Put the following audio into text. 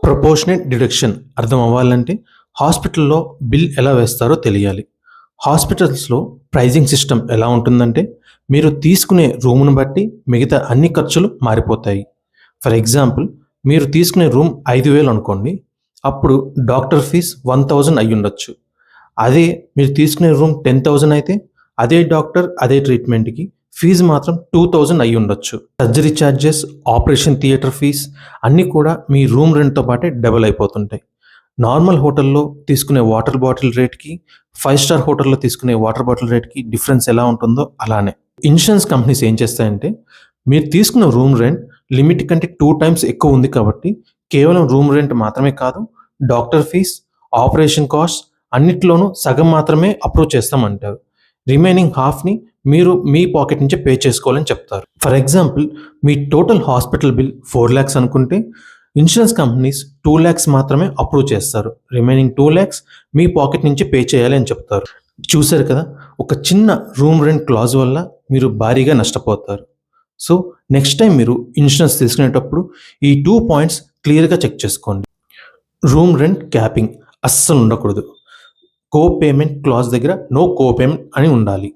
Proportionate deduction అర్థం అవ్వాలంటే హాస్పిటల్‌లో బిల్ ఎలా వేస్తారో తెలియాలి. హాస్పిటల్స్‌లో ప్రైజింగ్ సిస్టమ్ ఎలా ఉంటుందంటే, మీరు తీసుకునే రూమ్‌ని బట్టి మిగతా అన్ని ఖర్చులు మారిపోతాయి. ఫర్ ఎగ్జాంపుల్ మీరు తీసుకునే రూమ్ 5,000 అనుకోండి. అప్పుడు డాక్టర్ ఫీజ్ 1,000 అయ్యుండొచ్చు. అదే మీరు తీసుకునే రూమ్ 10,000 అయితే అదే డాక్టర్ అదే ట్రీట్మెంట్‌కి ఫీజు మాత్రం 2,000 అయ్యుండొచ్చు. Surgery charges, operation theatre fees అన్నీ కూడా మీ రూమ్ రెంట్‌తో పాటే డబుల్ అయిపోతుంటాయి. నార్మల్ హోటల్‌లో తీసుకునే వాటర్ బాటిల్ రేట్‌కి, 5 స్టార్ హోటల్‌లో తీసుకునే వాటర్ బాటిల్ రేట్‌కి డిఫరెన్స్ ఎలా ఉంటుందో అలానే. ఇన్స్యూరెన్స్ కంపెనీస్ ఏం చేస్తాయంటే, మీరు తీసుకున్న రూమ్ రెంట్ లిమిట్ కంటే 2 టైమ్స్ ఎక్కువ ఉంది కాబట్టి, కేవలం రూమ్ రెంట్ మాత్రమే కాదు, డాక్టర్ ఫీజ్, ఆపరేషన్ కాస్ట్ అన్నిట్లోనూ సగం మాత్రమే అప్రూవ్ చేస్తామంటారు. రిమైనింగ్ హాఫ్‌ని మీరు మీ పాకెట్ నుంచే పే చేసుకోవాలని చెప్తారు. For example me total hospital bill 4,00,000 అనుకుంటే, ఇన్స్యూరెన్స్ కంపెనీస్ 2,00,000 మాత్రమే అప్రూవ్ చేస్తారు. రిమైనింగ్ 2,00,000 మీ పాకెట్ నుంచి పే చేయాలి అని చెప్తారు. చూసారు కదా! ఒక చిన్న రూమ్ రెంట్ క్లాజ్ వల్ల మీరు భారీగా నష్టపోతారు. సో, నెక్స్ట్ టైమ్ మీరు ఇన్స్యూరెన్స్ తీసుకునేటప్పుడు ఈ 2 పాయింట్స్ క్లియర్‌గా చెక్ చేసుకోండి. రూమ్ రెంట్ క్యాపింగ్ అస్సలు ఉండకూడదు. కో పేమెంట్ క్లాజ్ దగ్గర నో కో పేమెంట్ అని ఉండాలి.